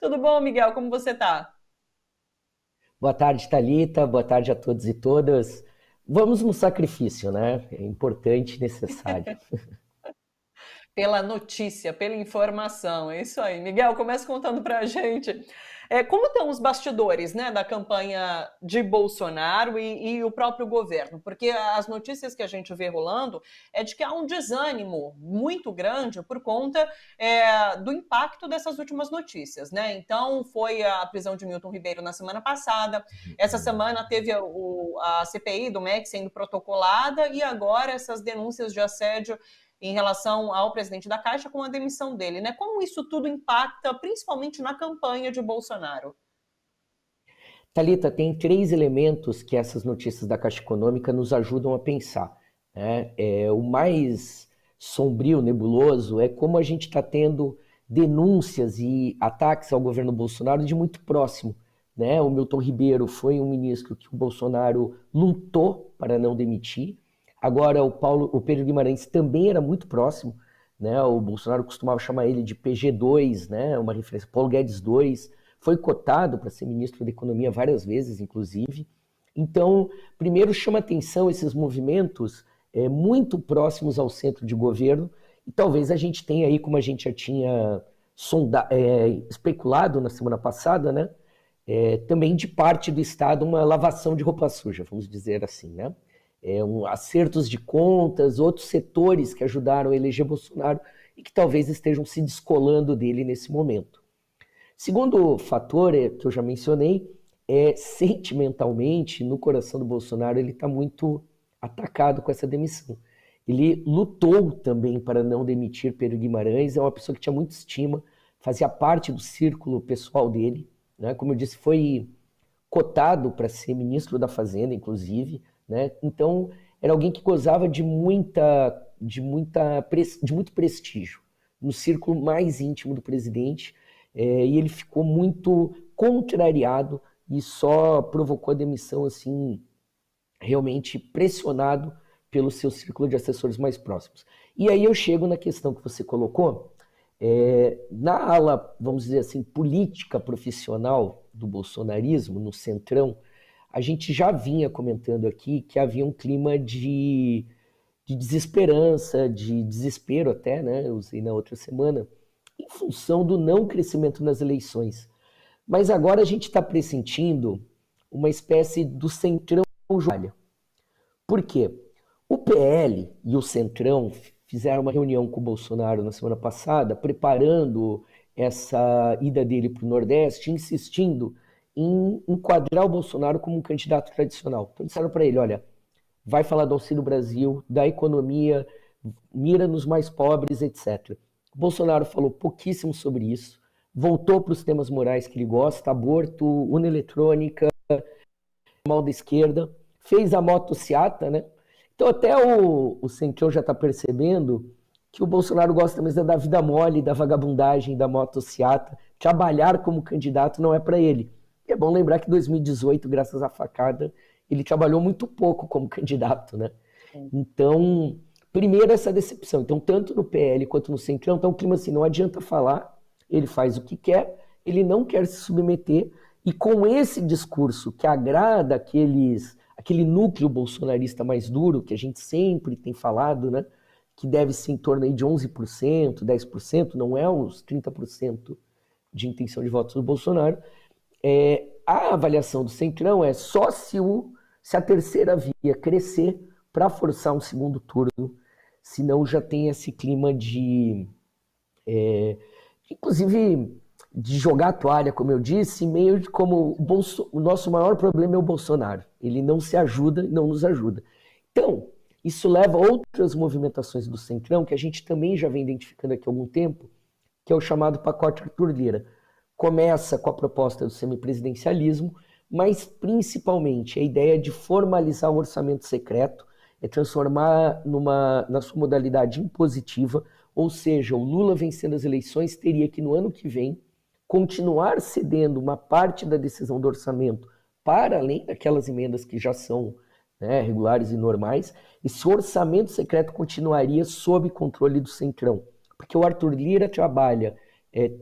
Tudo bom, Miguel? Como você tá? Boa tarde, Thalita. Boa tarde a todos e todas. Vamos no sacrifício, né? É importante e necessário. Pela notícia, pela informação, é isso aí. Miguel, começa contando pra gente como estão os bastidores, né, da campanha de Bolsonaro e o próprio governo, porque as notícias que a gente vê rolando é de que há um desânimo muito grande por conta do impacto dessas últimas notícias, né? Então, foi a prisão de Milton Ribeiro na semana passada, essa semana teve a CPI do MEC sendo protocolada e agora essas denúncias de assédio em relação ao presidente da Caixa com a demissão dele, né? Como isso tudo impacta, principalmente na campanha de Bolsonaro? Thalita, tem três elementos que essas notícias da Caixa Econômica nos ajudam a pensar, né? O mais sombrio, nebuloso, é como a gente está tendo denúncias e ataques ao governo Bolsonaro de muito próximo, né? O Milton Ribeiro foi um ministro que o Bolsonaro lutou para não demitir. Agora, o Pedro Guimarães também era muito próximo, né? O Bolsonaro costumava chamar ele de PG2, né? Uma referência, Paulo Guedes 2, foi cotado para ser ministro da Economia várias vezes, inclusive. Então, primeiro chama atenção esses movimentos muito próximos ao centro de governo, e talvez a gente tenha aí, como a gente já tinha especulado na semana passada, né? Também de parte do Estado uma lavação de roupa suja, vamos dizer assim, né? Acertos de contas, outros setores que ajudaram a eleger Bolsonaro e que talvez estejam se descolando dele nesse momento. Segundo fator que eu já mencionei, sentimentalmente, no coração do Bolsonaro, ele está muito atacado com essa demissão. Ele lutou também para não demitir Pedro Guimarães, é uma pessoa que tinha muita estima, fazia parte do círculo pessoal dele, né? Como eu disse, foi cotado para ser ministro da Fazenda, inclusive, né? Então, era alguém que gozava de muito prestígio no círculo mais íntimo do presidente, e ele ficou muito contrariado e só provocou a demissão assim, realmente pressionado pelo seu círculo de assessores mais próximos. E aí eu chego na questão que você colocou, na ala, vamos dizer assim, política profissional do bolsonarismo, no centrão, a gente já vinha comentando aqui que havia um clima de desesperança, de desespero até, né? Eu usei na outra semana, em função do não crescimento nas eleições. Mas agora a gente está pressentindo uma espécie do centrão joalha. Por quê? O PL e o Centrão fizeram uma reunião com o Bolsonaro na semana passada, preparando essa ida dele para o Nordeste, insistindo em enquadrar o Bolsonaro como um candidato tradicional. Então disseram para ele, olha, vai falar do Auxílio Brasil, da economia, mira nos mais pobres, etc. O Bolsonaro falou pouquíssimo sobre isso, voltou para os temas morais que ele gosta, aborto, urna eletrônica, mal da esquerda, fez a motociata, né? Então até o Centrão já está percebendo que o Bolsonaro gosta mesmo da vida mole, da vagabundagem, da motociata. Trabalhar como candidato não é para ele. E é bom lembrar que em 2018, graças à facada, ele trabalhou muito pouco como candidato, né? Então, primeiro essa decepção. Então, tanto no PL quanto no Centrão, então o clima assim, não adianta falar, ele faz o que quer, ele não quer se submeter, e com esse discurso que agrada aquele núcleo bolsonarista mais duro, que a gente sempre tem falado, né? Que deve ser em torno aí de 11%, 10%, não é os 30% de intenção de votos do Bolsonaro. A avaliação do Centrão é só se a terceira via crescer para forçar um segundo turno, senão já tem esse clima inclusive, de jogar a toalha, como eu disse, meio de como o nosso maior problema é o Bolsonaro. Ele não se ajuda e não nos ajuda. Então, isso leva a outras movimentações do Centrão, que a gente também já vem identificando aqui há algum tempo, que é o chamado pacote Arthur Lira. Começa com a proposta do semipresidencialismo, mas principalmente a ideia de formalizar o orçamento secreto, transformar na sua modalidade impositiva, ou seja, o Lula vencendo as eleições teria que no ano que vem continuar cedendo uma parte da decisão do orçamento para além daquelas emendas que já são, né, regulares e normais. Esse orçamento secreto continuaria sob controle do Centrão, porque o Arthur Lira trabalha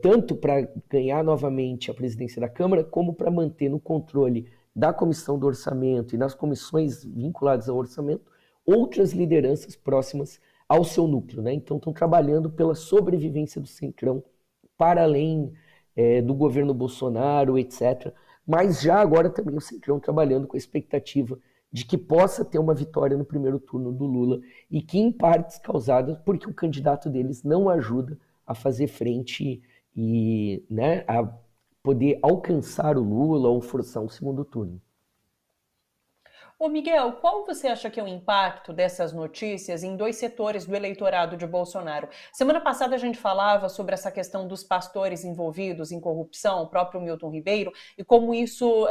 tanto para ganhar novamente a presidência da Câmara, como para manter no controle da Comissão do Orçamento e nas comissões vinculadas ao orçamento, outras lideranças próximas ao seu núcleo, né? Então estão trabalhando pela sobrevivência do Centrão, para além do governo Bolsonaro, etc. Mas já agora também o Centrão trabalhando com a expectativa de que possa ter uma vitória no primeiro turno do Lula e que em partes causadas porque o candidato deles não ajuda a fazer frente e, né, a poder alcançar o Lula ou forçar um segundo turno. Ô Miguel, qual você acha que é o impacto dessas notícias em dois setores do eleitorado de Bolsonaro? Semana passada a gente falava sobre essa questão dos pastores envolvidos em corrupção, o próprio Milton Ribeiro, e como isso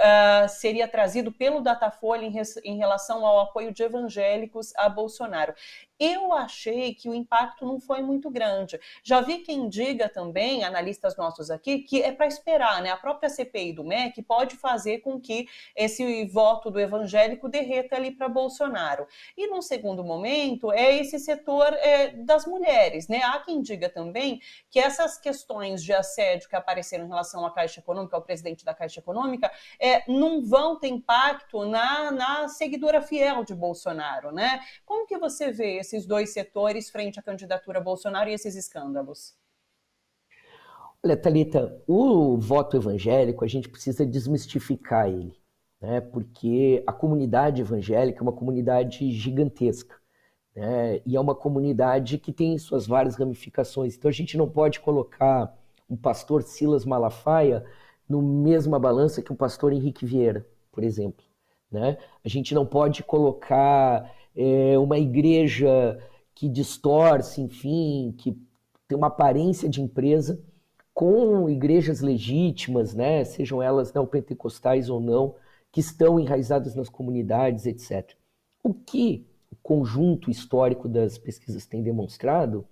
seria trazido pelo Datafolha em relação ao apoio de evangélicos a Bolsonaro. Eu achei que o impacto não foi muito grande. Já vi quem diga também, analistas nossos aqui, que é para esperar, né? A própria CPI do MEC pode fazer com que esse voto do evangélico derreta ali para Bolsonaro. E num segundo momento, é esse setor das mulheres, né? Há quem diga também que essas questões de assédio que apareceram em relação à Caixa Econômica, ao presidente da Caixa Econômica, não vão ter impacto na seguidora fiel de Bolsonaro, né? Como que você vê esses dois setores frente à candidatura Bolsonaro e esses escândalos? Olha, Thalita, o voto evangélico, a gente precisa desmistificar ele, né? Porque a comunidade evangélica é uma comunidade gigantesca, né? E é uma comunidade que tem suas várias ramificações. Então a gente não pode colocar um pastor Silas Malafaia no mesma balança que um pastor Henrique Vieira, por exemplo, né? A gente não pode colocar uma igreja que distorce, enfim, que tem uma aparência de empresa com igrejas legítimas, né, sejam elas neopentecostais ou não, que estão enraizadas nas comunidades, etc. O que o conjunto histórico das pesquisas tem demonstrado,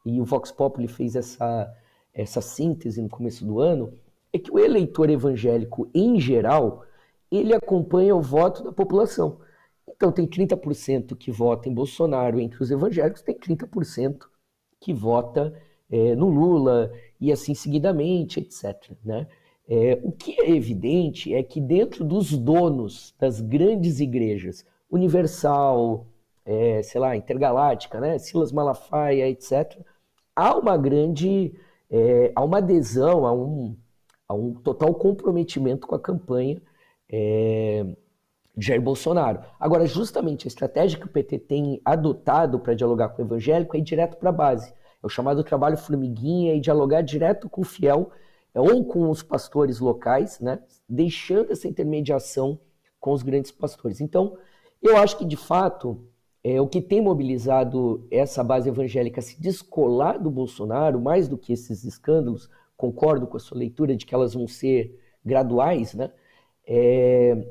e o Vox Populi fez essa síntese no começo do ano, é que o eleitor evangélico, em geral, ele acompanha o voto da população. Então tem 30% que vota em Bolsonaro entre os evangélicos, tem 30% que vota no Lula e assim seguidamente, etc. Né? O que é evidente é que dentro dos donos das grandes igrejas, Universal, sei lá, Intergaláctica, né? Silas Malafaia, etc., há uma grande, há uma adesão, há um total comprometimento com a campanha de Jair Bolsonaro. Agora, justamente a estratégia que o PT tem adotado para dialogar com o evangélico é ir direto para a base. É o chamado trabalho formiguinha e dialogar direto com o fiel ou com os pastores locais, né? Deixando essa intermediação com os grandes pastores. Então, eu acho que, de fato, o que tem mobilizado essa base evangélica a se descolar do Bolsonaro, mais do que esses escândalos, concordo com a sua leitura de que elas vão ser graduais, né? É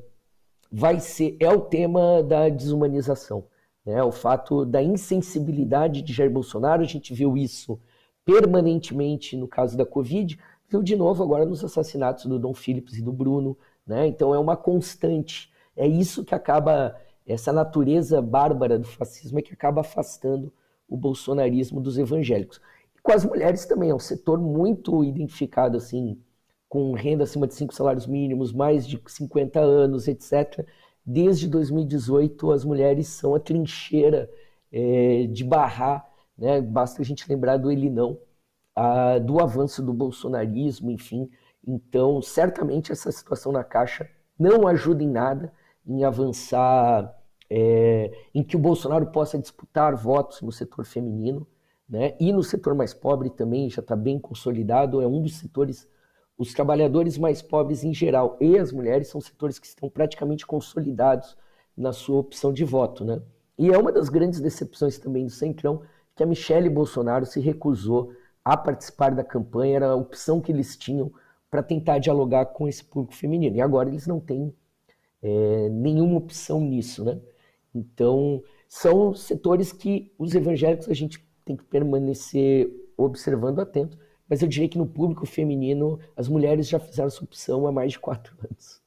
o tema da desumanização, né? O fato da insensibilidade de Jair Bolsonaro, a gente viu isso permanentemente no caso da Covid, viu de novo agora nos assassinatos do Dom Philips e do Bruno, né? Então é uma constante, é isso que acaba, essa natureza bárbara do fascismo é que acaba afastando o bolsonarismo dos evangélicos. E com as mulheres também, é um setor muito identificado assim, com renda acima de 5 salários mínimos, mais de 50 anos, etc. Desde 2018, as mulheres são a trincheira de barrar, né? Basta a gente lembrar do Ele Não, do avanço do bolsonarismo, enfim. Então, certamente essa situação na Caixa não ajuda em nada em avançar, em que o Bolsonaro possa disputar votos no setor feminino, né? E no setor mais pobre também já está bem consolidado, é um dos setores. Os trabalhadores mais pobres em geral e as mulheres são setores que estão praticamente consolidados na sua opção de voto, né? E é uma das grandes decepções também do Centrão que a Michelle Bolsonaro se recusou a participar da campanha, era a opção que eles tinham para tentar dialogar com esse público feminino. E agora eles não têm nenhuma opção nisso, né? Então, são setores que os evangélicos a gente tem que permanecer observando atento, mas eu diria que no público feminino as mulheres já fizeram essa opção há mais de 4 anos.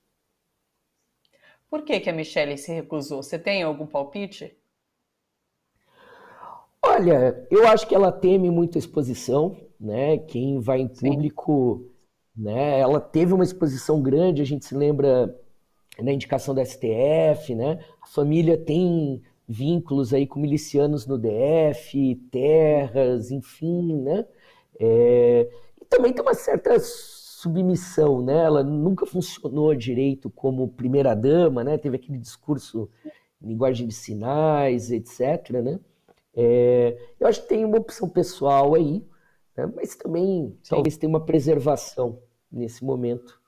Por que a Michelle se recusou? Você tem algum palpite? Olha, eu acho que ela teme muito a exposição, né? Quem vai em Sim. público, né? Ela teve uma exposição grande, a gente se lembra na indicação da STF, né? A família tem vínculos aí com milicianos no DF, terras, enfim, né? E também tem uma certa submissão, né? Ela nunca funcionou direito como primeira-dama, né? Teve aquele discurso em linguagem de sinais, etc., né? Eu acho que tem uma opção pessoal aí, né? Mas também Sim. talvez tenha uma preservação nesse momento.